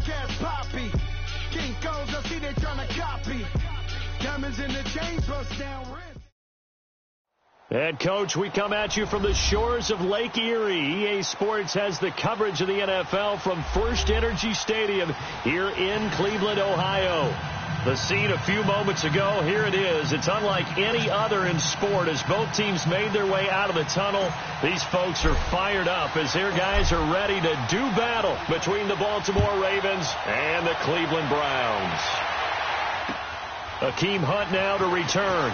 broadcast poppy. Kinkos, I see they trying to copy. Diamonds in the chain, bust down wrist. And, Coach, we come at you from the shores of Lake Erie. EA Sports has the coverage of the NFL from First Energy Stadium here in Cleveland, Ohio. The scene a few moments ago, here it is. It's unlike any other in sport as both teams made their way out of the tunnel. These folks are fired up as their guys are ready to do battle between the Baltimore Ravens and the Cleveland Browns. Akeem Hunt now to return.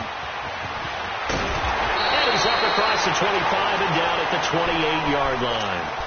He's up across the 25 and down at the 28-yard line.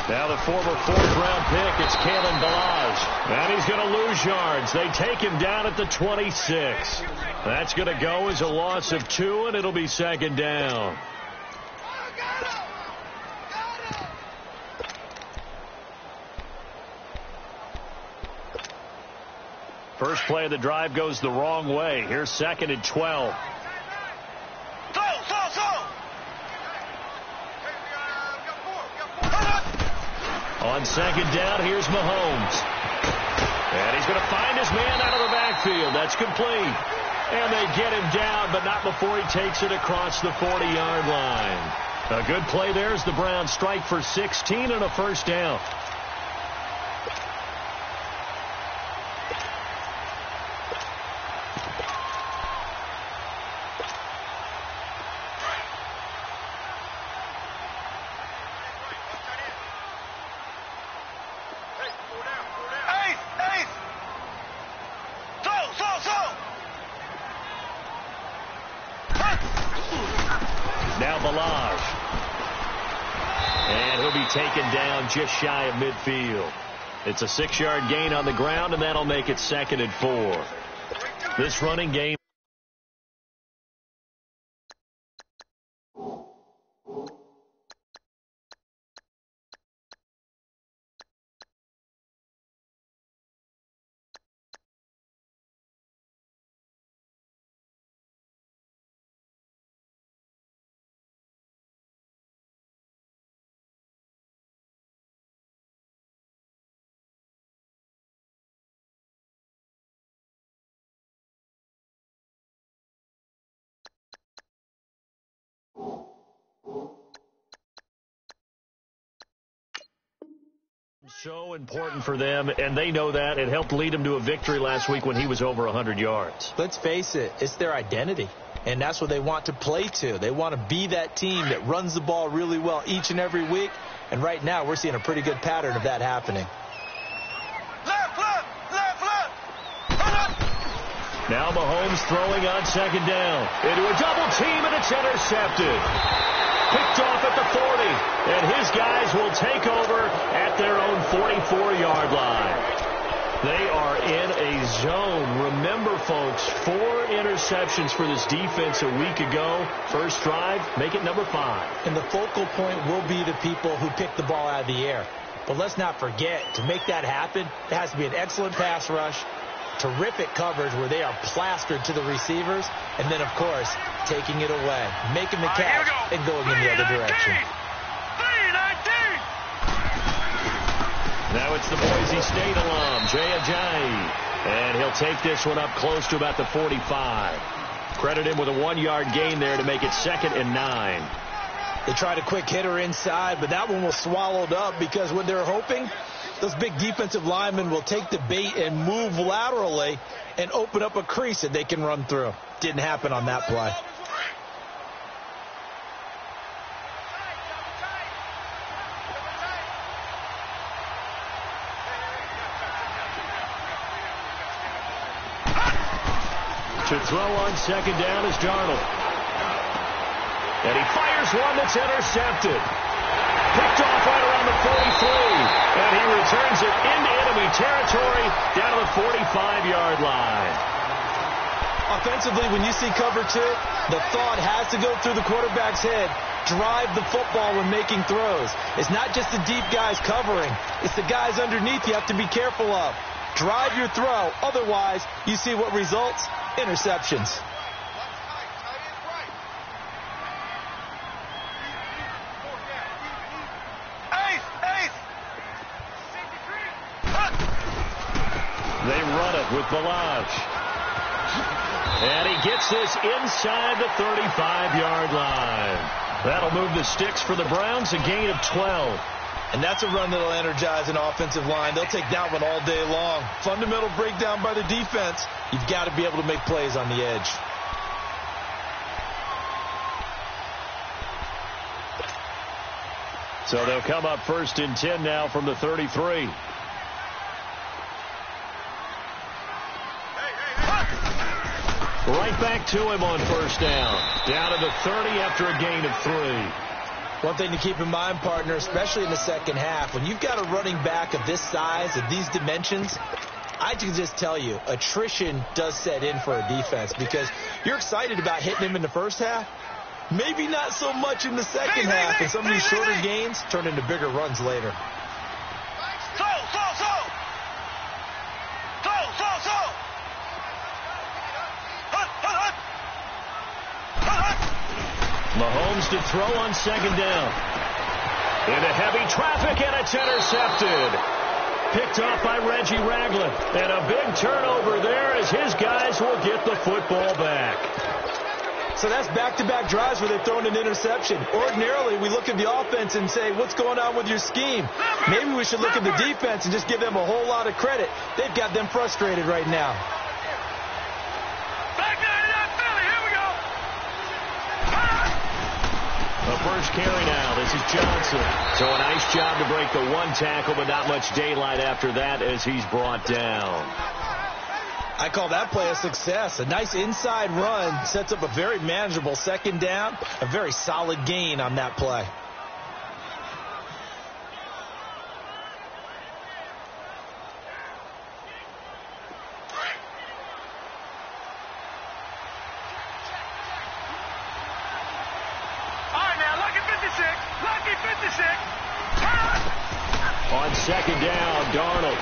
Now the former fourth-round pick, it's Kalen Balaj. And he's going to lose yards. They take him down at the 26. That's going to go as a loss of 2, and it'll be second down. First play of the drive goes the wrong way. Here's second and 12. On second down, here's Mahomes. And he's going to find his man out of the backfield. That's complete. And they get him down, but not before he takes it across the 40-yard line. A good play there as the Browns strike for 16 and a first down. Now Balaj. And he'll be taken down just shy of midfield. It's a 6-yard gain on the ground, and that'll make it second and 4. This running game. So important for them, and they know that. It helped lead them to a victory last week when he was over 100 yards. Let's face it, it's their identity, and that's what they want to play to. They want to be that team that runs the ball really well each and every week, and right now we're seeing a pretty good pattern of that happening. Now Mahomes throwing on second down. Into a double team, and it's intercepted. Picked off at the 40, and his guys will take over at their own 44-yard line. They are in a zone. Remember, folks, 4 interceptions for this defense a week ago. First drive, make it number 5. And the focal point will be the people who pick the ball out of the air. But let's not forget, to make that happen, there has to be an excellent pass rush, terrific coverage where they are plastered to the receivers, and then, of course, taking it away, making the catch, and going in the other direction. Now it's the Boise State alum, Jay Ajayi, and he'll take this one up close to about the 45. Credit him with a 1-yard gain there to make it second and 9. They tried a quick hitter inside, but that one was swallowed up because what they're hoping, those big defensive linemen will take the bait and move laterally and open up a crease that they can run through. Didn't happen on that play. To throw on second down is Darnold. And he fires one that's intercepted. Picked off right around the 43. And he returns it into enemy territory down to the 45-yard line. Offensively, when you see cover 2, the thought has to go through the quarterback's head. Drive the football when making throws. It's not just the deep guys covering. It's the guys underneath you have to be careful of. Drive your throw. Otherwise, you see what results? Interceptions. They run it with Balaj. And he gets this inside the 35-yard line. That'll move the sticks for the Browns, a gain of 12. And that's a run that'll energize an offensive line. They'll take that one all day long. Fundamental breakdown by the defense. You've got to be able to make plays on the edge. So they'll come up 1st and 10 now from the 33. Right back to him on 1st down. Down to the 30 after a gain of 3. One thing to keep in mind, partner, especially in the second half, when you've got a running back of this size, of these dimensions, I can just tell you, attrition does set in for a defense because you're excited about hitting him in the first half. Maybe not so much in the second half, and some of these shorter gains turn into bigger runs later. Mahomes to throw on 2nd down. Into heavy traffic, and it's intercepted. Picked off by Reggie Ragland. And a big turnover there as his guys will get the football back. So that's back-to-back drives where they're throwing an interception. Ordinarily, we look at the offense and say, what's going on with your scheme? Maybe we should look at the defense and just give them a whole lot of credit. They've got them frustrated right now. The first carry now. This is Johnson. So a nice job to break the 1 tackle, but not much daylight after that as he's brought down. I call that play a success. A nice inside run sets up a very manageable 2nd down. A very solid gain on that play. On 2nd down, Darnold.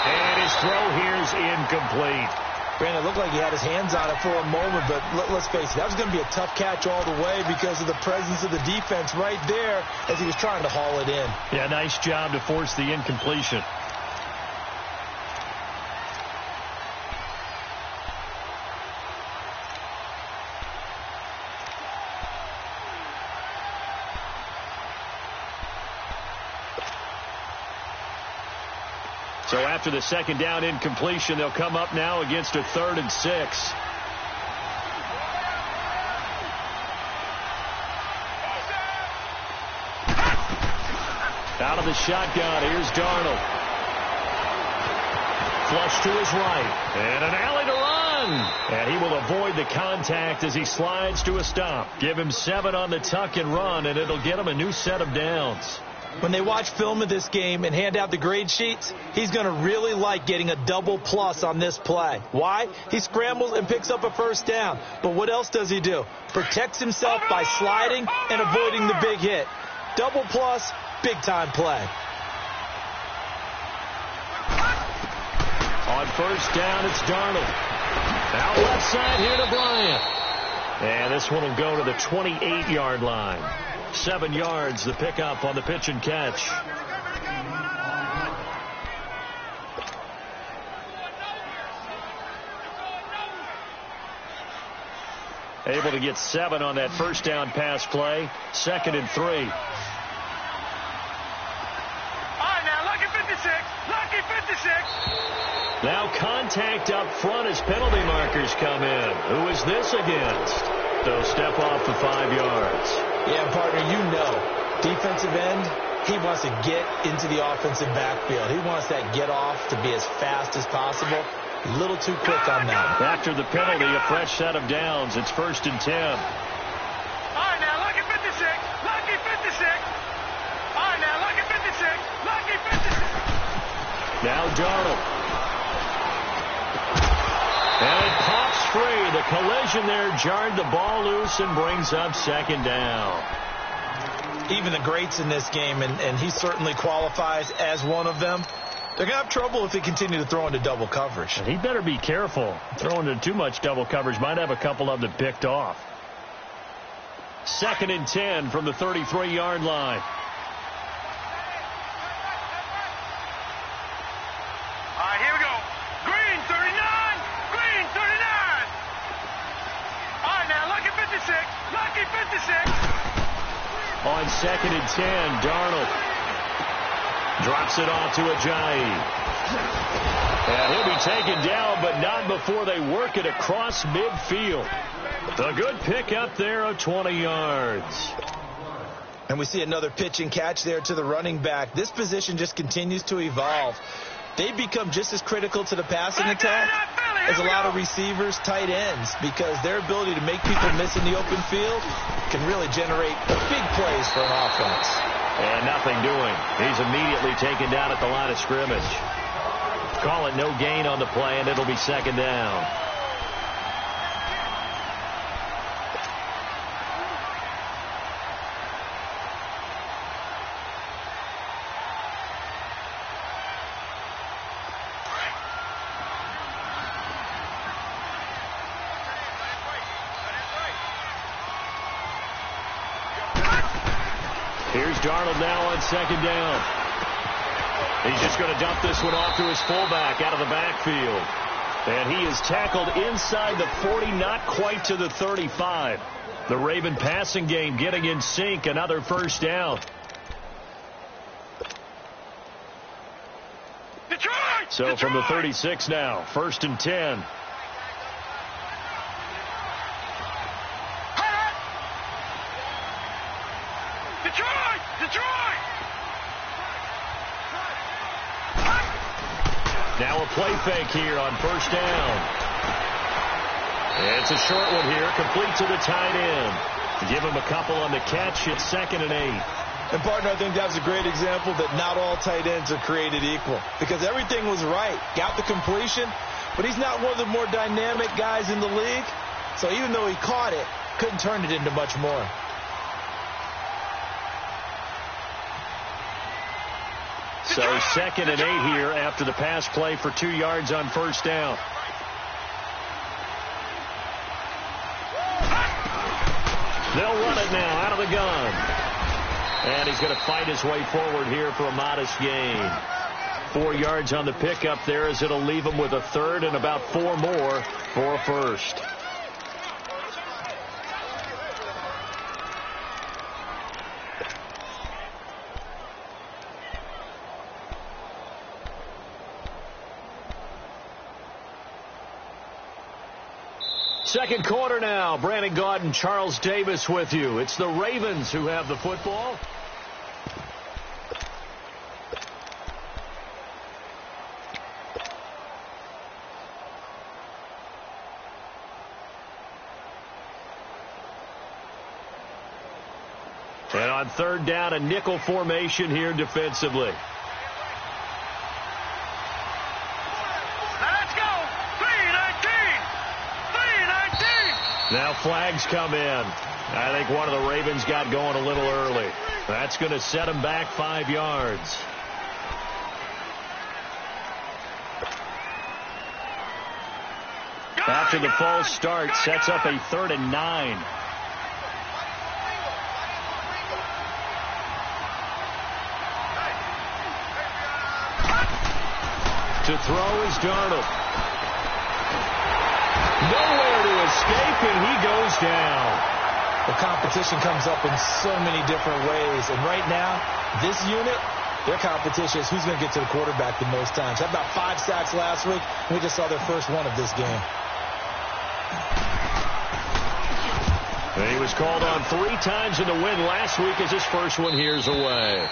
And his throw here's incomplete. Brandon, it looked like he had his hands on it for a moment, but let's face it, that was going to be a tough catch all the way because of the presence of the defense right there as he was trying to haul it in. Yeah, nice job to force the incompletion. So after the 2nd down incompletion, they'll come up now against a 3rd and 6. Out of the shotgun, here's Darnold. Flush to his right. And an alley to run. And he will avoid the contact as he slides to a stop. Give him 7 on the tuck and run, and it'll get him a new set of downs. When they watch film of this game and hand out the grade sheets, he's going to really like getting a double plus on this play. Why? He scrambles and picks up a 1st down. But what else does he do? Protects himself by sliding and avoiding the big hit. Double plus, big-time play. On 1st down, it's Darnold. Out left side here to Bryant. And this one will go to the 28-yard line. 7 yards, the pickup on the pitch and catch. Able to get 7 on that 1st down pass play. 2nd and 3. All right, now, lucky 56. Lucky 56. Now contact up front as penalty markers come in. Who is this against? They'll step off for 5 yards. Yeah, partner, you know, defensive end, he wants to get into the offensive backfield. He wants that get off to be as fast as possible. A little too quick on that. After the penalty, a fresh set of downs. It's 1st and 10. All right, now, lucky 56. Lucky 56. All right, now, lucky 56. Lucky 56. Now Darnold. And it pops free. The collision there jarred the ball loose and brings up second down. Even the greats in this game, and he certainly qualifies as one of them, they're going to have trouble if they continue to throw into double coverage. And he better be careful. Throwing into too much double coverage might have a couple of them picked off. 2nd and 10 from the 33-yard line. All right, here we go. Green, 39. Green, 39. All right, now, Lucky 56. Lucky 56. On 2nd and 10, Darnold drops it off to Ajayi. And he'll be taken down, but not before they work it across midfield. A good pickup there of 20 yards. And we see another pitch and catch there to the running back. This position just continues to evolve. They become just as critical to the passing attack as a lot of receivers, tight ends, because their ability to make people miss in the open field can really generate big plays for an offense. And nothing doing. He's immediately taken down at the line of scrimmage. Call it no gain on the play, and it'll be second down. Here's Darnold now on second down. He's just going to dump this one off to his fullback out of the backfield. And he is tackled inside the 40, not quite to the 35. The Raven passing game getting in sync, another first down. Detroit! So from the 36 now, 1st and 10. Now a play fake here on 1st down. It's a short one here, complete to the tight end. Give him a couple on the catch. It's 2nd and 8. And, partner, I think that was a great example that not all tight ends are created equal, because everything was right. Got the completion, but he's not one of the more dynamic guys in the league. So even though he caught it, couldn't turn it into much more. So 2nd and 8 here after the pass play for 2 yards on 1st down. They'll run it now out of the gun. And he's going to fight his way forward here for a modest gain. 4 yards on the pickup there as it'll leave him with a 3rd and about 4 more for a first. Second quarter now. Brandon Gaud and Charles Davis with you. It's the Ravens who have the football. And on 3rd down, a nickel formation here defensively. Now flags come in. I think one of the Ravens got going a little early. That's going to set them back 5 yards. After the false start, sets up a 3rd and 9. To throw is Darnold. Nowhere to escape, and he goes down. The competition comes up in so many different ways. And right now, this unit, their competition is who's going to get to the quarterback the most times. Had about 5 sacks last week. We just saw their first one of this game. He was called on 3 times in the win last week as his first one here's away.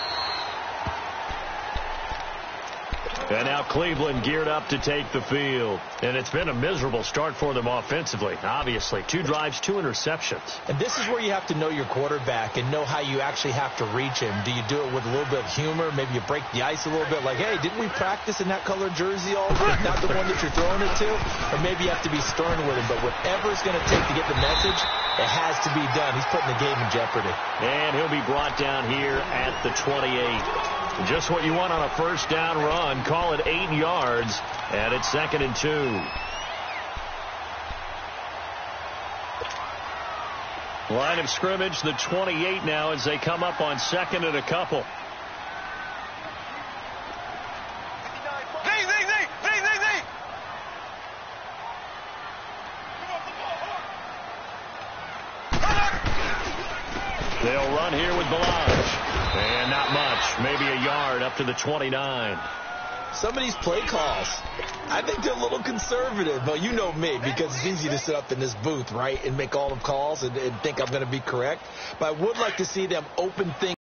And now Cleveland geared up to take the field. And it's been a miserable start for them offensively, obviously. 2 drives, 2 interceptions. And this is where you have to know your quarterback and know how you actually have to reach him. Do you do it with a little bit of humor? Maybe you break the ice a little bit like, hey, didn't we practice in that colored jersey all week? Not the one that you're throwing it to? Or maybe you have to be stern with him. But whatever it's going to take to get the message, it has to be done. He's putting the game in jeopardy. And he'll be brought down here at the 28. Just what you want on a first down run. Call it 8 yards, and it's 2nd and 2. Line of scrimmage, the 28 now as they come up on 2nd and a couple. They'll run here with Balaj. And not much. Maybe a yard up to the 29. Some of these play calls, I think they're a little conservative. But you know me, because it's easy to sit up in this booth, right, and make all the calls and think I'm going to be correct. But I would like to see them open things,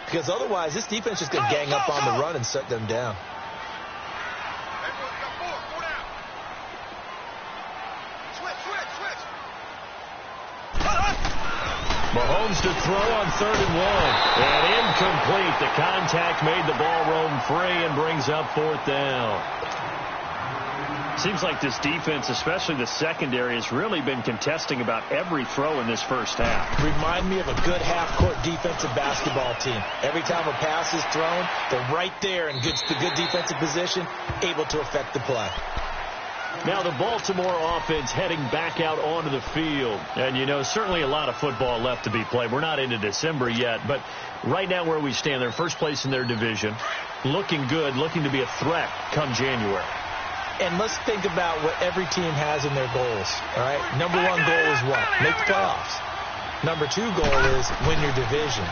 because otherwise this defense is going to gang up on the run and shut them down. Mahomes to throw on 3rd and 1. And incomplete. The contact made the ball roam free and brings up 4th down. Seems like this defense, especially the secondary, has really been contesting about every throw in this first half. Remind me of a good half-court defensive basketball team. Every time a pass is thrown, they're right there in good defensive position, able to affect the play. Now the Baltimore offense heading back out onto the field. And, you know, certainly a lot of football left to be played. We're not into December yet, but right now where we stand, they're first place in their division. Looking good, looking to be a threat come January. And let's think about what every team has in their goals, all right? Number 1 goal is what? Make the playoffs. Number 2 goal is win your division.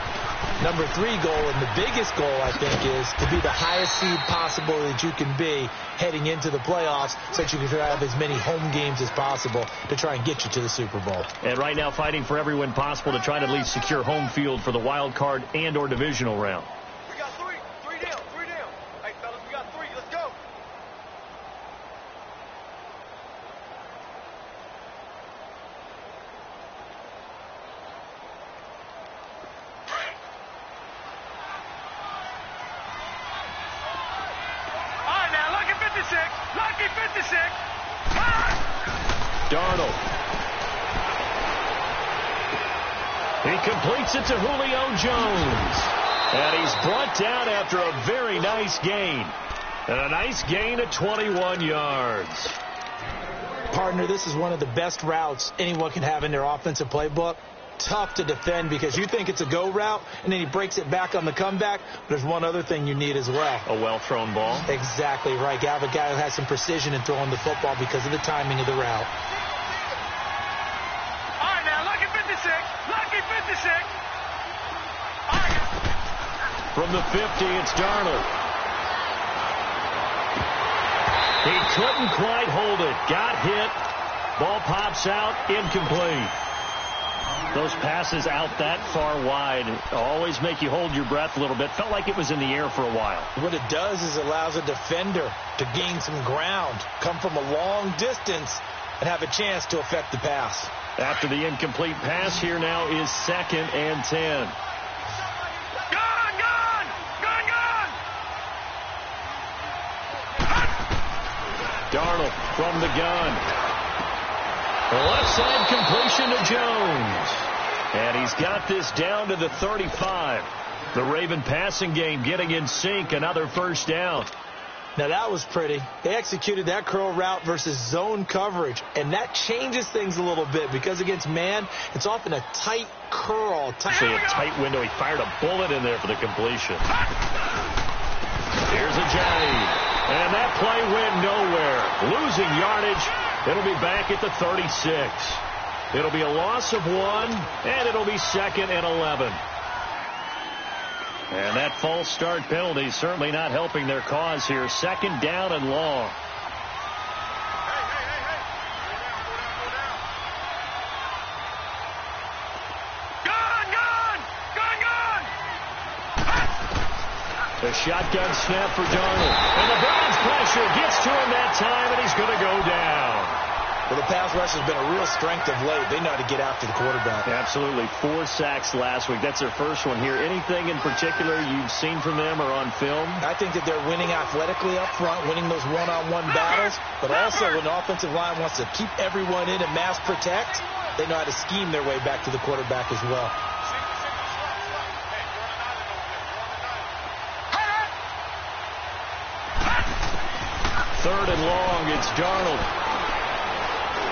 Number 3 goal, and the biggest goal, I think, is to be the highest seed possible that you can be heading into the playoffs so that you can have as many home games as possible to try and get you to the Super Bowl. And right now fighting for every win possible to try to at least secure home field for the wild card and or divisional round. We got 3. 3 down. 3 down. Hey, fellas, we got 3. Let's go. Lucky 56. Darnold. He completes it to Julio Jones. And he's brought down after a very nice gain. And a nice gain of 21 yards. Partner, this is one of the best routes anyone can have in their offensive playbook. Tough to defend because you think it's a go route, and then he breaks it back on the comeback. There's one other thing you need as well. A well-thrown ball. Exactly right. You have a guy who has some precision in throwing the football because of the timing of the route. All right, now, lucky 56. Lucky 56. All right. From the 50, it's Darnold. He couldn't quite hold it. Got hit. Ball pops out. Incomplete. Those passes out that far wide always make you hold your breath a little bit. Felt like it was in the air for a while. What it does is allows a defender to gain some ground, come from a long distance, and have a chance to affect the pass. After the incomplete pass, here now is 2nd and 10. Gone, gone, gone, gone. Darnold from the gun. Left side completion to Jones. And he's got this down to the 35. The Raven passing game getting in sync. Another first down. Now that was pretty. They executed that curl route versus zone coverage. And that changes things a little bit because against man, it's often a tight curl. Actually a tight window. He fired a bullet in there for the completion. Here's a jab. And that play went nowhere. Losing yardage. It'll be back at the 36. It'll be a loss of 1, and it'll be 2nd and 11. And that false start penalty certainly not helping their cause here. 2nd down and long. A shotgun snap for Darnold. And the Browns pressure gets to him that time, and he's going to go down. Well, the pass rush has been a real strength of late. They know how to get after the quarterback. Absolutely. 4 sacks last week. That's their first one here. Anything in particular you've seen from them or on film? I think that they're winning athletically up front, winning those one-on-one battles, but also when the offensive line wants to keep everyone in and mass protect, they know how to scheme their way back to the quarterback as well. Third and long, it's Darnold.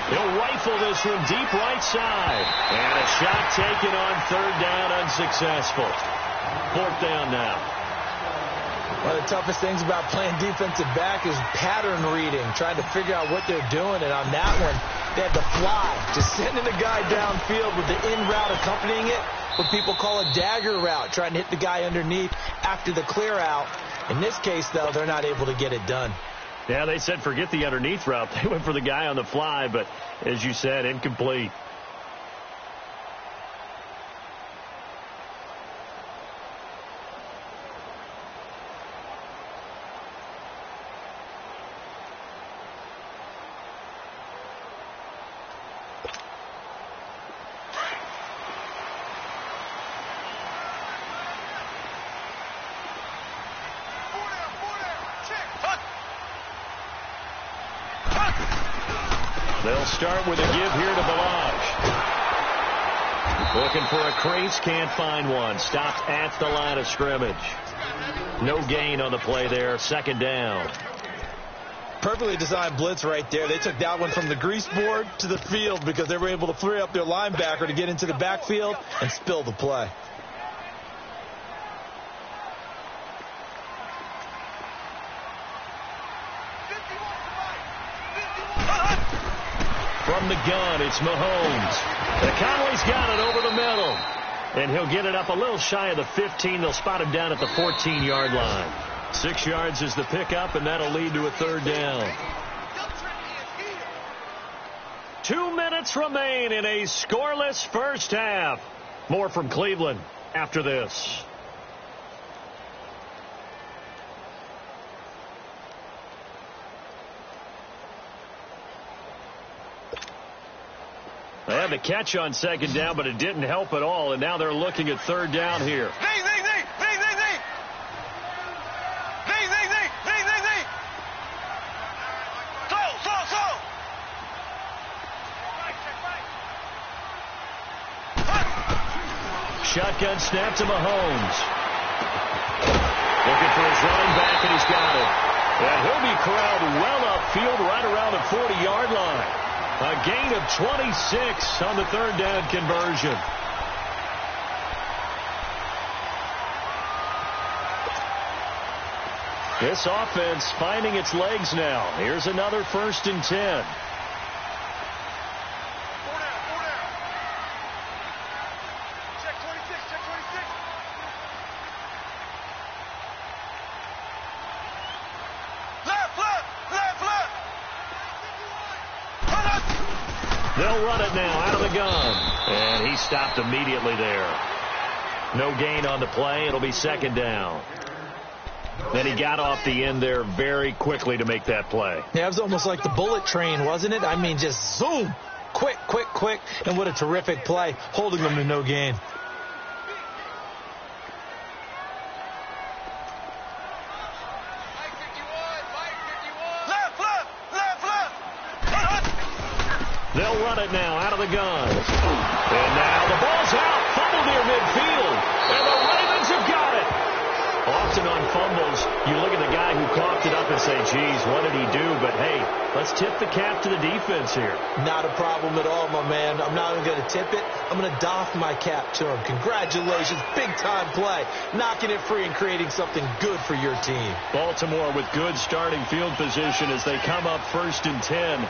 He'll rifle this from deep right side. And a shot taken on third down, unsuccessful. Fourth down now. One of the toughest things about playing defensive back is pattern reading, trying to figure out what they're doing. And on that one, they had the fly, just sending the guy downfield with the in route accompanying it, what people call a dagger route, trying to hit the guy underneath after the clear out. In this case, though, they're not able to get it done. Yeah, they said forget the underneath route. They went for the guy on the fly, but as you said, incomplete. They'll start with a give here to Ballage. Looking for a crease, can't find one. Stopped at the line of scrimmage. No gain on the play there. Second down. Perfectly designed blitz right there. They took that one from the grease board to the field because they were able to free up their linebacker to get into the backfield and spill the play. From the gun, it's Mahomes. Conley's got it over the middle. And he'll get it up a little shy of the 15. They'll spot him down at the 14-yard line. 6 yards is the pickup, and that'll lead to a third down. 2 minutes remain in a scoreless first half. More from Cleveland after this. They had the catch on second down, but it didn't help at all, and now they're looking at third down here. Shotgun snap to Mahomes. Looking for his running back, and he's got it. And he'll be corralled well upfield right around the 40-yard line. A gain of 26 on the third down conversion. This offense finding its legs now. Here's another 1st and 10. They'll run it now out of the gun. And he stopped immediately there. No gain on the play. It'll be second down. Then he got off the end there very quickly to make that play. Yeah, it was almost like the bullet train, wasn't it? I mean, just zoom. Quick, quick, quick. And what a terrific play, holding them to no gain. They'll run it now out of the gun. And now the ball's out. Fumble near midfield. And the Ravens have got it. Often on fumbles, you look at the guy who coughed it up and say, geez, what did he do? But, hey, let's tip the cap to the defense here. Not a problem at all, my man. I'm not even going to tip it. I'm going to doff my cap to him. Congratulations. Big-time play. Knocking it free and creating something good for your team. Baltimore with good starting field position as they come up 1st and 10.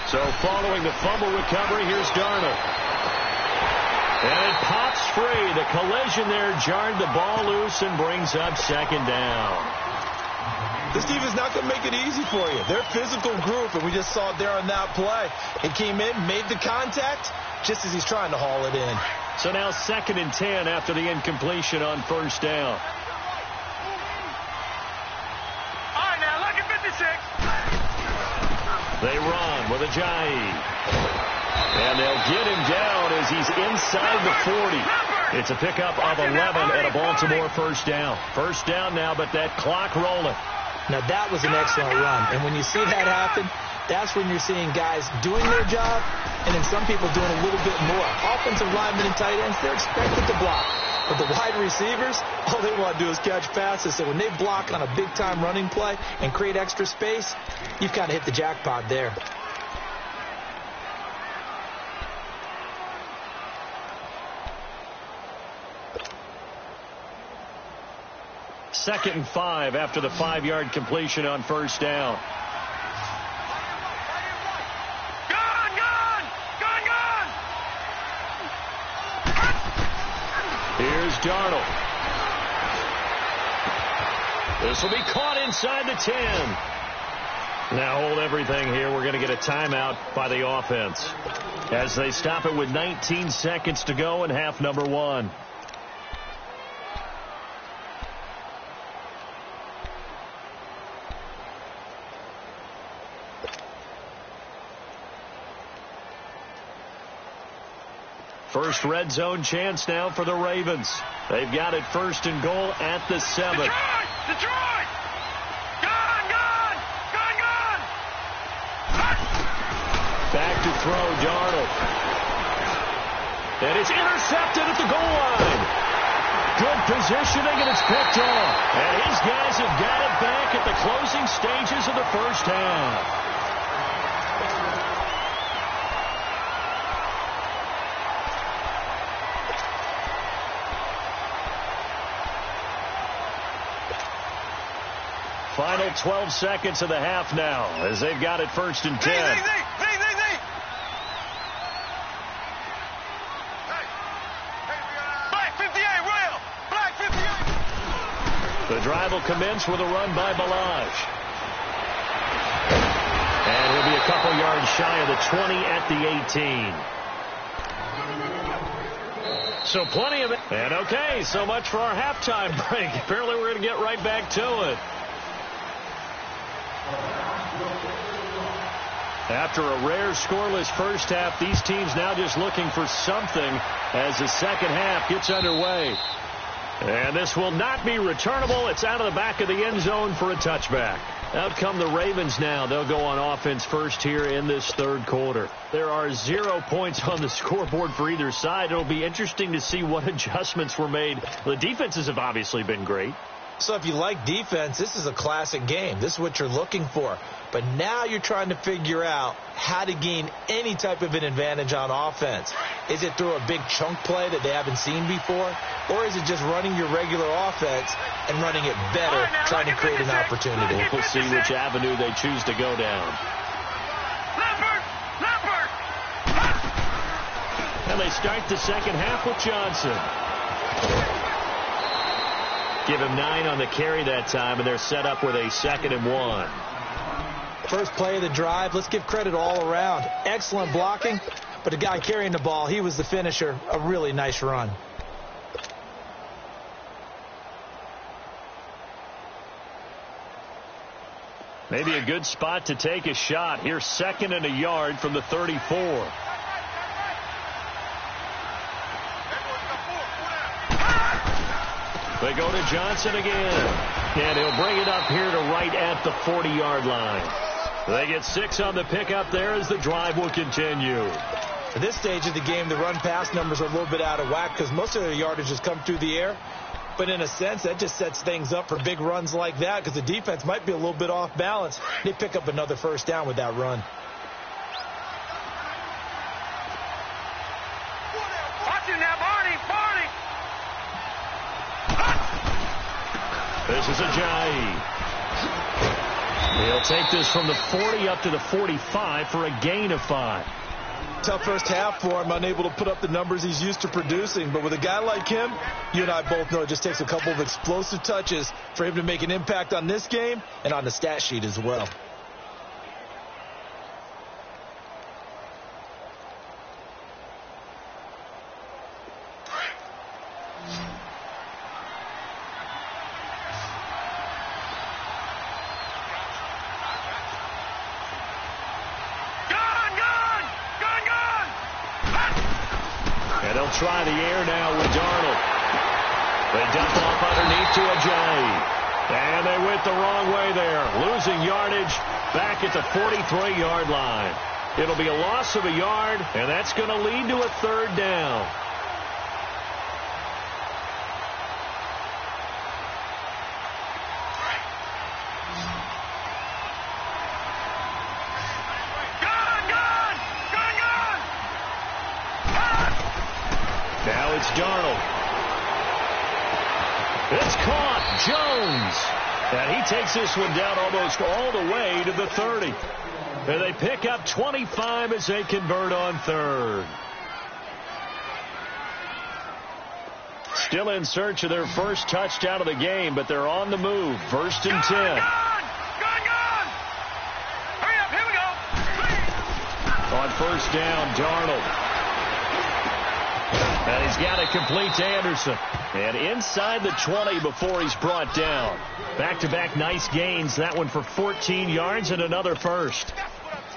So following the fumble recovery, here's Darnold. And it pops free. The collision there jarred the ball loose and brings up second down. This defense not going to make it easy for you. They're a physical group, and we just saw it there on that play. It came in, made the contact, just as he's trying to haul it in. So now 2nd and 10 after the incompletion on first down. All right, now, lucky 56. They run with Ajayi. And they'll get him down as he's inside the 40. It's a pickup of 11 and a Baltimore first down. First down now, but that clock rolling. Now, that was an excellent run. And when you see that happen, that's when you're seeing guys doing their job and then some people doing a little bit more. Offensive linemen and tight ends, they're expected to block. But the wide receivers, all they want to do is catch passes. So when they block on a big-time running play and create extra space, you've kind of hit the jackpot there. Second and 5 after the 5-yard completion on first down. Here's Darnold. This will be caught inside the 10. Now hold everything here. We're going to get a timeout by the offense as they stop it with 19 seconds to go in half number 1. First red zone chance now for the Ravens. They've got it 1st and goal at the 7. Detroit! Gone! Back to throw, Darnold. And it's intercepted at the goal line. Good positioning, and it's picked off. And his guys have got it back at the closing stages of the first half. Final 12 seconds of the half now as they've got it 1st and 10. Black 58, Will! Black 58! The drive will commence with a run by Balaj. And he'll be a couple yards shy of the 20 at the 18. So plenty of it. And okay, so much for our halftime break. Apparently we're going to get right back to it. After a rare scoreless first half, these teams now just looking for something as the second half gets underway. And this will not be returnable. It's out of the back of the end zone for a touchback. Out come the Ravens now. They'll go on offense first here in this third quarter. There are 0 points on the scoreboard for either side. It'll be interesting to see what adjustments were made. The defenses have obviously been great. So if you like defense, this is a classic game. This is what you're looking for. But now you're trying to figure out how to gain any type of an advantage on offense. Is it through a big chunk play that they haven't seen before? Or is it just running your regular offense and running it better, trying to create an opportunity? We'll see which avenue they choose to go down. And they start the second half with Johnson. Give him 9 on the carry that time, and they're set up with a 2nd and 1. First play of the drive. Let's give credit all around. Excellent blocking, but the guy carrying the ball, he was the finisher. A really nice run. Maybe a good spot to take a shot. Here's 2nd and a yard from the 34. They go to Johnson again. And he'll bring it up here to right at the 40-yard line. They get 6 on the pickup there as the drive will continue. At this stage of the game, the run-pass numbers are a little bit out of whack because most of their yardage has come through the air. But in a sense, that just sets things up for big runs like that because the defense might be a little bit off balance. They pick up another first down with that run. Watch him now, Barney! This is Ajayi. He'll take this from the 40 up to the 45 for a gain of 5. Tough first half for him, unable to put up the numbers he's used to producing. But with a guy like him, you and I both know it just takes a couple of explosive touches for him to make an impact on this game and on the stat sheet as well. And they'll try the air now with Darnold. They dump off underneath to Ajayi. And they went the wrong way there, losing yardage back at the 43-yard line. It'll be a loss of a yard, and that's going to lead to a third down. Now it's Darnold. It's caught. Jones. And he takes this one down almost all the way to the 30. And they pick up 25 as they convert on third. Still in search of their first touchdown of the game, but they're on the move. First and 10. Gone! Hurry up, here we go! On first down, Darnold. And he's got it complete to Anderson. And inside the 20 before he's brought down. Back-to-back nice gains. That one for 14 yards and another first.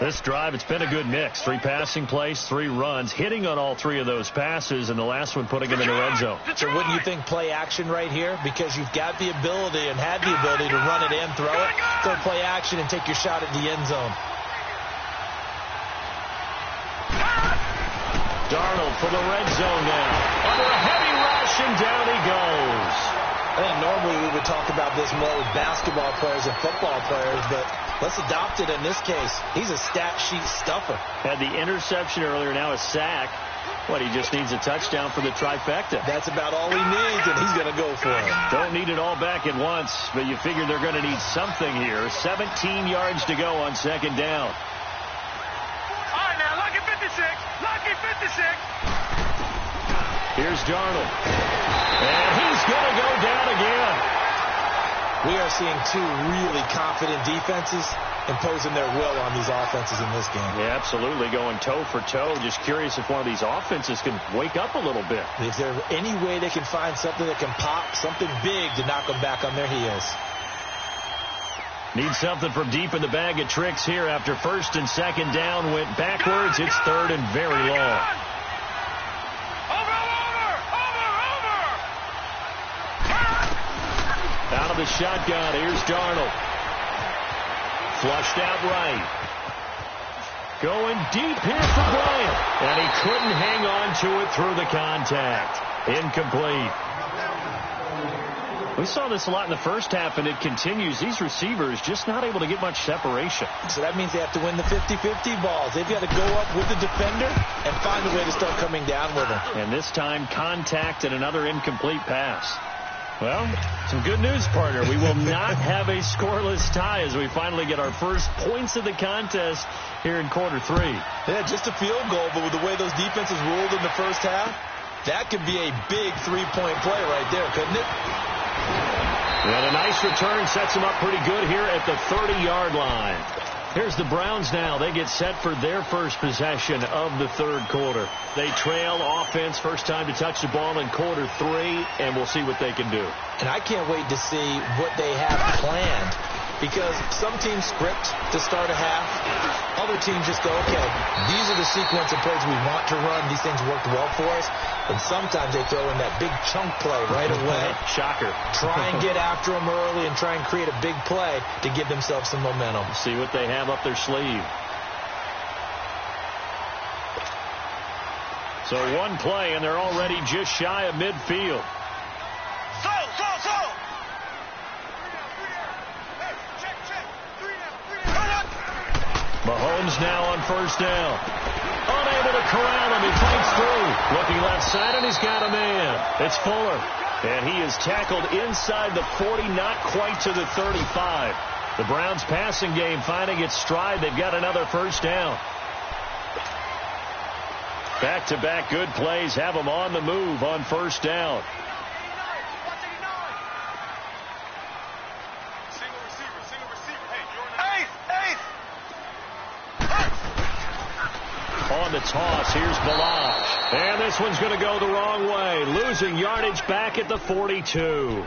This drive, it's been a good mix. 3 passing plays, 3 runs, hitting on all 3 of those passes, and the last one putting him in the red zone. So wouldn't you think play action right here? Because you've got the ability and had the ability to run it and throw it. So play action and take your shot at the end zone. Darnold for the red zone now. Under a heavy rush, and down he goes. I think normally we would talk about this more with basketball players and football players, but let's adopt it in this case. He's a stat sheet stuffer. Had the interception earlier, now a sack. What, he just needs a touchdown for the trifecta. That's about all he needs, and he's going to go for it. Don't need it all back at once, but you figure they're going to need something here. 17 yards to go on second down. All right, now, lucky 56. Lucky 56. Here's Darnold. And he's going to go down again. We are seeing 2 really confident defenses imposing their will on these offenses in this game. Yeah, absolutely, going toe for toe. Just curious if one of these offenses can wake up a little bit. If there's any way they can find something that can pop, something big to knock them back on their heels. Need something from deep in the bag of tricks here after first and second down went backwards. It's third and very long. Out of the shotgun, here's Darnold. Flushed out right. Going deep here for Bryant. And he couldn't hang on to it through the contact. Incomplete. We saw this a lot in the first half, and it continues. These receivers just not able to get much separation. So that means they have to win the 50-50 balls. They've got to go up with the defender and find a way to start coming down with him. And this time, contact and another incomplete pass. Well, some good news, partner. We will not have a scoreless tie as we finally get our first points of the contest here in quarter 3. Yeah, just a field goal, but with the way those defenses ruled in the first half, that could be a big 3-point play right there, couldn't it? And a nice return sets them up pretty good here at the 30-yard line. Here's the Browns now. They get set for their first possession of the third quarter. They trail offense, first time to touch the ball in quarter 3, and we'll see what they can do. And I can't wait to see what they have planned, because some teams script to start a half. Other teams just go, okay, these are the sequence of plays we want to run. These things worked well for us. And sometimes they throw in that big chunk play right away. Shocker. Try and get after them early and try and create a big play to give themselves some momentum. See what they have up their sleeve. So one play, and they're already just shy of midfield. So. Mahomes now on first down. Unable to corral him. He fights through. Looking left side, and he's got a man. It's Fuller. And he is tackled inside the 40, not quite to the 35. The Browns passing game finding its stride. They've got another first down. Back-to-back good plays have them on the move on first down. On the toss, here's Balaj. And this one's going to go the wrong way. Losing yardage back at the 42.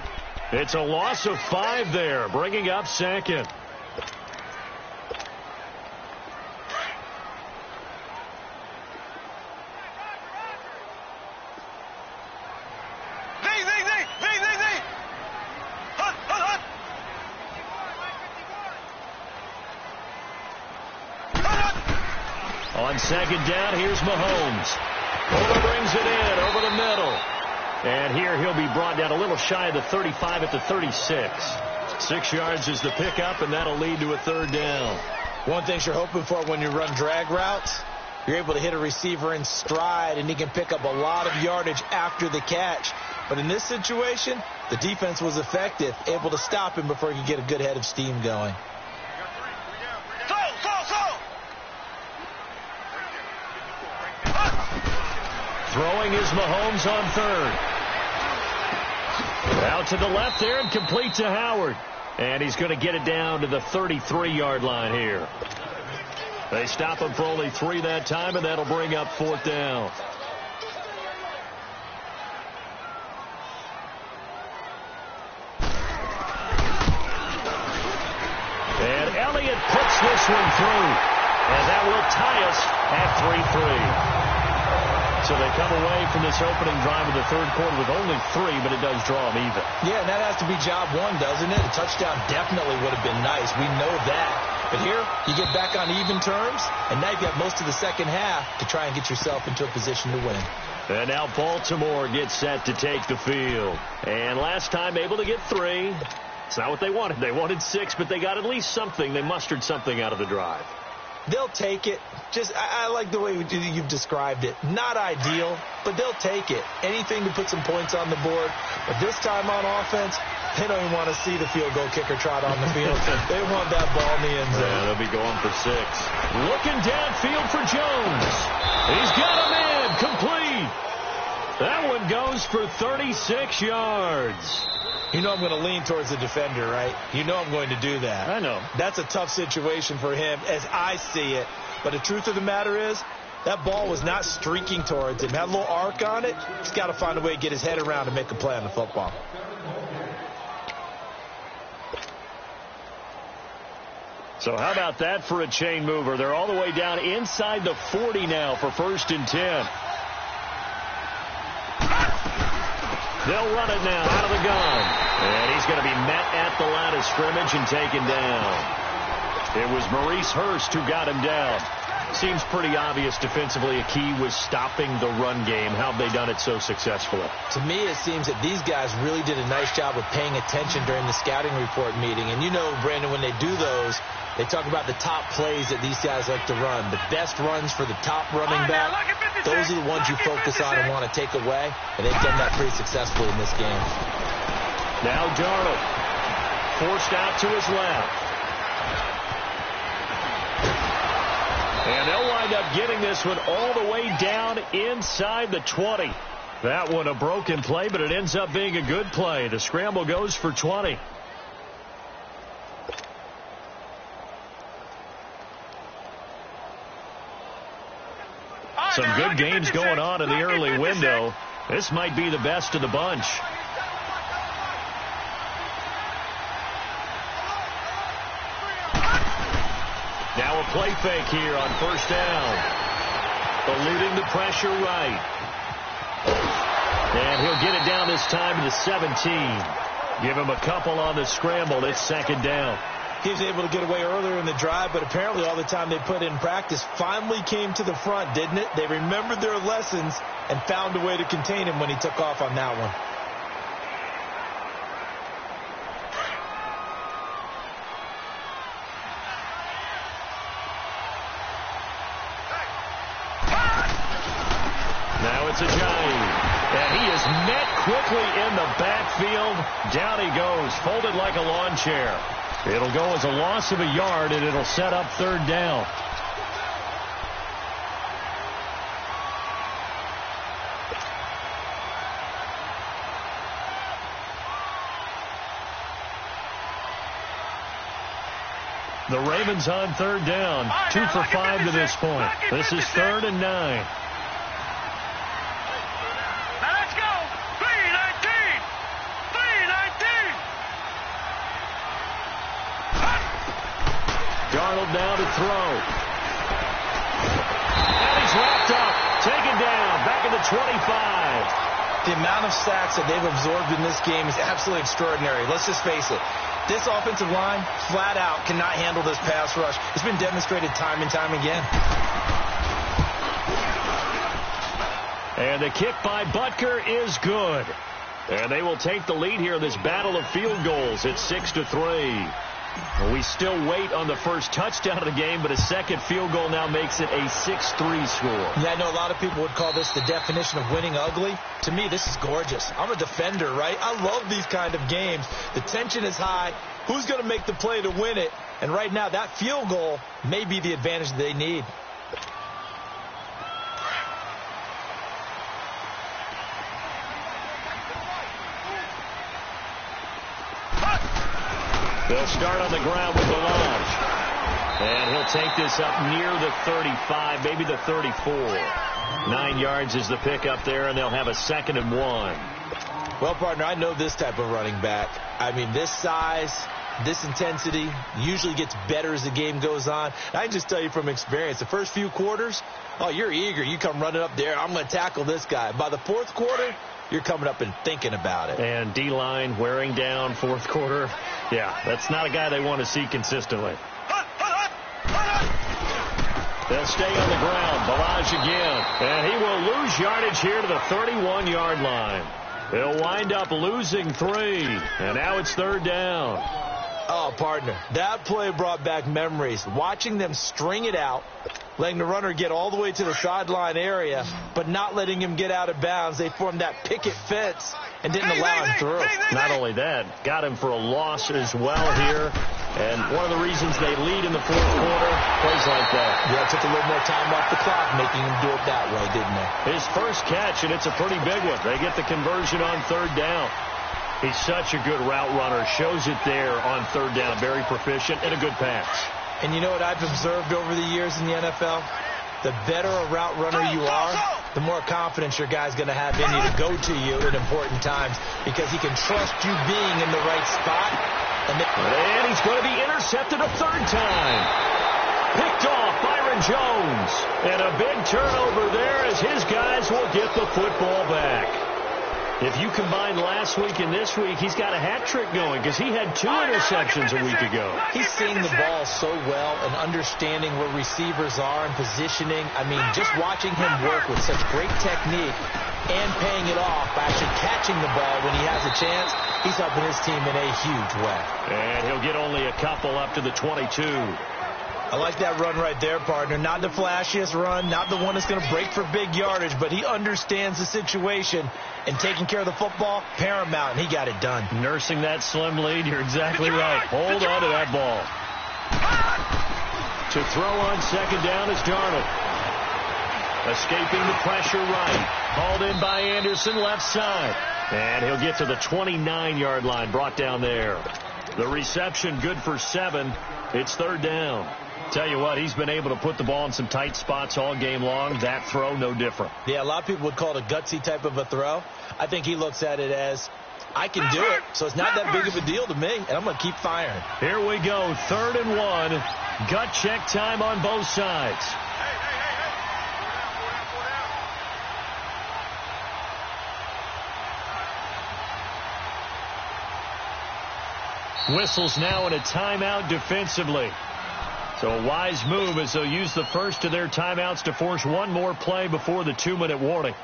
It's a loss of 5 there, bringing up second. On second down, here's Mahomes. Brings it in over the middle. And here he'll be brought down a little shy of the 35 at the 36. 6 yards is the pickup, and that'll lead to a third down. One thing you're hoping for when you run drag routes, you're able to hit a receiver in stride, and he can pick up a lot of yardage after the catch. But in this situation, the defense was effective, able to stop him before he could get a good head of steam going. Throwing is Mahomes on third. Out to the left there and complete to Howard. And he's going to get it down to the 33-yard line here. They stop him for only 3 that time, and that'll bring up fourth down. And Elliott puts this one through. And that will tie us at 3-3. So they come away from this opening drive of the third quarter with only 3, but it does draw them even. Yeah, and that has to be job one, doesn't it? A touchdown definitely would have been nice. We know that. But here, you get back on even terms, and now you've got most of the second half to try and get yourself into a position to win. And now Baltimore gets set to take the field. And last time able to get 3. It's not what they wanted. They wanted 6, but they got at least something. They mustered something out of the drive. They'll take it. I like the way you've described it. Not ideal, but they'll take it. Anything to put some points on the board. But this time on offense, they don't even want to see the field goal kicker trot on the field. They want that ball in the end zone. Yeah, they'll be going for 6. Looking downfield for Jones. He's got him in. Complete. That one goes for 36 yards. You know I'm going to lean towards the defender, right? You know I'm going to do that. I know. That's a tough situation for him as I see it. But the truth of the matter is, that ball was not streaking towards him. Had a little arc on it. He's got to find a way to get his head around and make a play on the football. So how about that for a chain mover? They're all the way down inside the 40 now for 1st and 10. They'll run it now out of the gun. And he's going to be met at the line of scrimmage and taken down. It was Maurice Hurst who got him down. Seems pretty obvious defensively a key was stopping the run game. How have they done it so successfully? To me, it seems that these guys really did a nice job of paying attention during the scouting report meeting. And you know, Brandon, when they do those, they talk about the top plays that these guys like to run. The best runs for the top running back, those are the ones you focus on and want to take away. And they've done that pretty successfully in this game. Now Darnold forced out to his left. And they'll wind up getting this one all the way down inside the 20. That one a broken play, but it ends up being a good play. The scramble goes for 20. Some good games going on in the early window. This might be the best of the bunch. Now a play fake here on 1st down. Eluding the pressure right. And he'll get it down this time to the 17. Give him a couple on the scramble. It's 2nd down. He was able to get away earlier in the drive, but apparently all the time they put in practice finally came to the front, didn't it? They remembered their lessons and found a way to contain him when he took off on that one. Now it's Ajayi. And he is met quickly in the backfield. Down he goes, folded like a lawn chair. It'll go as a loss of a yard, and it'll set up 3rd down. The Ravens on 3rd down. 2 for 5 to this point. This is 3rd and 9. Darnold now to throw. And he's wrapped up. Taken down. Back at the 25. The amount of sacks that they've absorbed in this game is absolutely extraordinary. Let's just face it. This offensive line, flat out, cannot handle this pass rush. It's been demonstrated time and time again. And the kick by Butker is good. And they will take the lead here in this battle of field goals. It's 6-3. We still wait on the first touchdown of the game, but a second field goal now makes it a 6-3 score. Yeah, I know a lot of people would call this the definition of winning ugly. To me, this is gorgeous. I'm a defender, right? I love these kind of games. The tension is high. Who's going to make the play to win it? And right now, that field goal may be the advantage they need. They'll start on the ground with Balaj. And he'll take this up near the 35, maybe the 34. 9 yards is the pickup there, and they'll have a 2nd and 1. Well, partner, I know this type of running back. I mean, this size, this intensity usually gets better as the game goes on. And I can just tell you from experience, the first few quarters, oh, you're eager. You come running up there. I'm going to tackle this guy. By the 4th quarter, you're coming up and thinking about it. And D-line wearing down 4th quarter. Yeah, that's not a guy they want to see consistently. They'll stay on the ground. Balaj again. And he will lose yardage here to the 31-yard line. They'll wind up losing 3. And now it's 3rd down. Oh, partner, that play brought back memories. Watching them string it out, letting the runner get all the way to the sideline area, but not letting him get out of bounds. They formed that picket fence and didn't allow him through. Not only that, got him for a loss as well here. And one of the reasons they lead in the 4th quarter, plays like that. Yeah, it took a little more time off the clock, making him do it that way, didn't they? His first catch, and it's a pretty big one. They get the conversion on 3rd down. He's such a good route runner. Shows it there on 3rd down. Very proficient and a good pass. And you know what I've observed over the years in the NFL? The better a route runner you are, the more confidence your guy's going to have in you to go to you at important times because he can trust you being in the right spot. And he's going to be intercepted a 3rd time. Picked off Byron Jones. And a big turnover there as his guys will get the football back. If you combine last week and this week, he's got a hat trick going because he had 2 interceptions a week ago. He's seeing the ball so well and understanding where receivers are and positioning. I mean, just watching him work with such great technique and paying it off by actually catching the ball when he has a chance, he's helping his team in a huge way. And he'll get only a couple up to the 22. I like that run right there, partner. Not the flashiest run, not the one that's going to break for big yardage, but he understands the situation, and taking care of the football, paramount, and he got it done. Nursing that slim lead, you're exactly right. Hold on to that ball. To throw on 2nd down is Darnold. Escaping the pressure right. Hauled in by Anderson, left side. And he'll get to the 29-yard line, brought down there. The reception good for 7. It's 3rd down. Tell you what, he's been able to put the ball in some tight spots all game long. That throw, no different. Yeah, a lot of people would call it a gutsy type of a throw. I think he looks at it as, I can do it, so it's not that big of a deal to me, and I'm going to keep firing. Here we go, 3rd and 1. Gut check time on both sides. Whistles now in a timeout defensively. So a wise move as they'll use the first of their timeouts to force one more play before the 2-minute warning.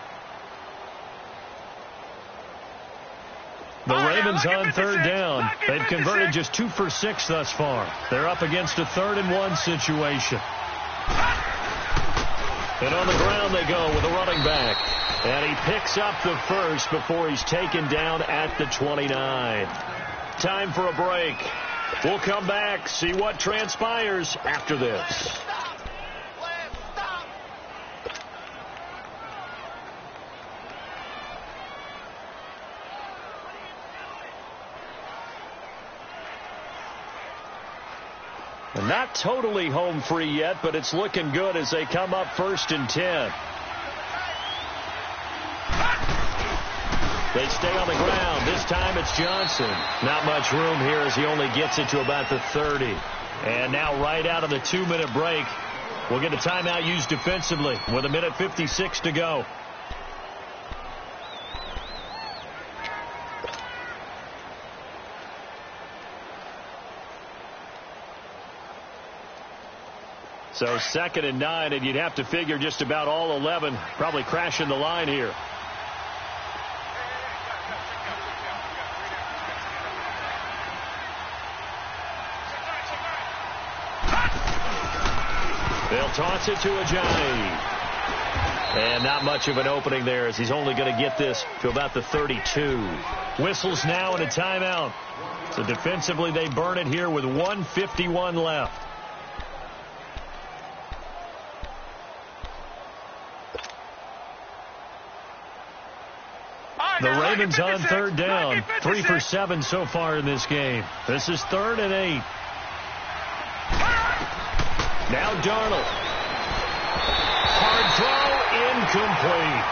The Ravens on 3rd down. They've converted just 2 for 6 thus far. They're up against a 3rd and 1 situation. And on the ground they go with a running back. And he picks up the first before he's taken down at the 29. Time for a break. We'll come back, see what transpires after this. And not totally home free yet, but it's looking good as they come up 1st and 10. They stay on the ground. This time it's Johnson. Not much room here as he only gets it to about the 30. And now right out of the 2-minute break, we'll get a timeout used defensively with 1:56 to go. So 2nd and 9, and you'd have to figure just about all 11 probably crashing the line here. They'll toss it to Ajani. And not much of an opening there, as he's only going to get this to about the 32. Whistles now and a timeout. So defensively, they burn it here with 1:51 left. The Ravens on 3rd down. 3 for 7 so far in this game. This is 3rd and 8. Now Darnold. Hard throw, incomplete.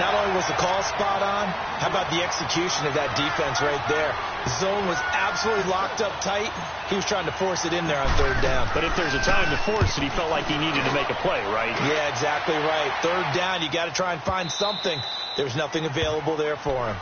Not only was the call spot on, how about the execution of that defense right there? The zone was absolutely locked up tight. He was trying to force it in there on 3rd down. But if there's a time to force it, he felt like he needed to make a play, right? Yeah, exactly right. 3rd down, you got to try and find something. There's nothing available there for him.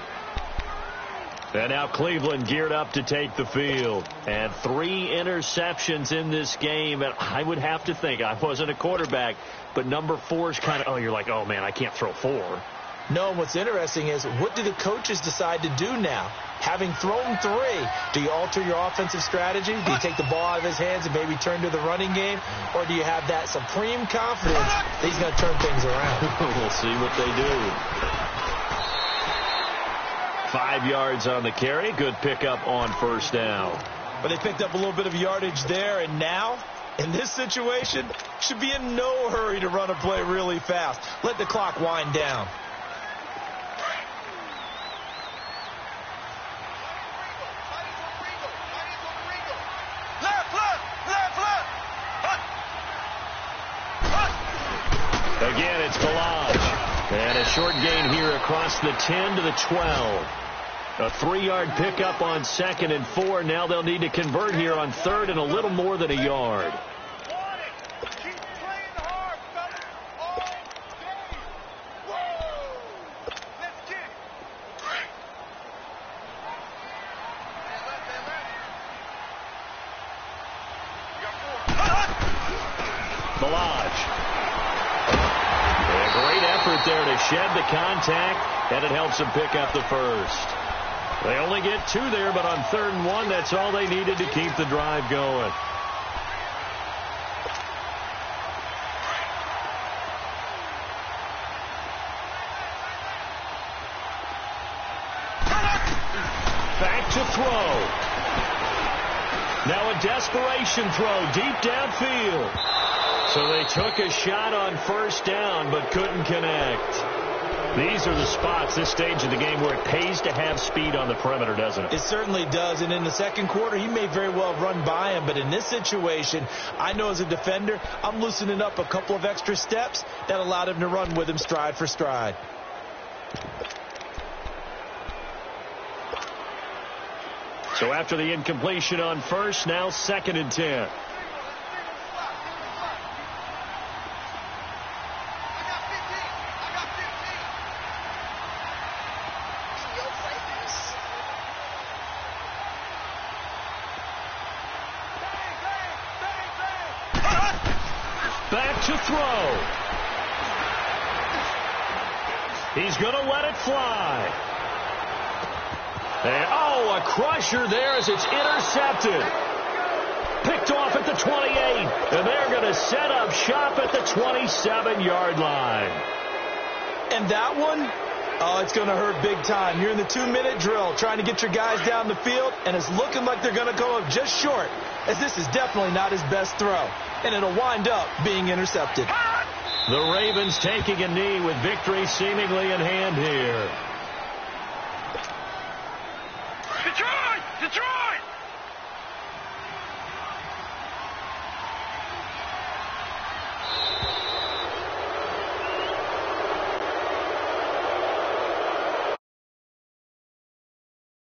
And now Cleveland geared up to take the field. And 3 interceptions in this game. And I would have to think, I wasn't a quarterback, but number 4 is kind of, you're like, oh, man, I can't throw 4. No, and what's interesting is, what do the coaches decide to do now? Having thrown 3, do you alter your offensive strategy? Do you take the ball out of his hands and maybe turn to the running game? Or do you have that supreme confidence that he's going to turn things around? We'll see what they do. 5 yards on the carry. Good pickup on 1st down. But they picked up a little bit of yardage there, and now, in this situation, should be in no hurry to run a play really fast. Let the clock wind down. Again, it's Balaj. And a short gain here across the 10 to the 12. A 3-yard pickup on 2nd and 4. Now they'll need to convert here on 3rd and a little more than a yard. There to shed the contact, and it helps them pick up the 1st. They only get 2 there, but on 3rd and 1, that's all they needed to keep the drive going. Back to throw. Now a desperation throw deep downfield. So they took a shot on 1st down, but couldn't connect. These are the spots, this stage of the game, where it pays to have speed on the perimeter, doesn't it? It certainly does. And in the 2nd quarter, he may very well run by him. But in this situation, I know as a defender, I'm loosening up a couple of extra steps that allowed him to run with him stride for stride. So after the incompletion on 1st, now 2nd and 10. Back to throw. He's going to let it fly. And, a crusher there as it's intercepted. Picked off at the 28. And they're going to set up shop at the 27-yard line. And that one, it's going to hurt big time. You're in the 2-minute drill trying to get your guys down the field, and it's looking like they're going to go up just short, as this is definitely not his best throw. And it'll wind up being intercepted. The Ravens taking a knee with victory seemingly in hand here.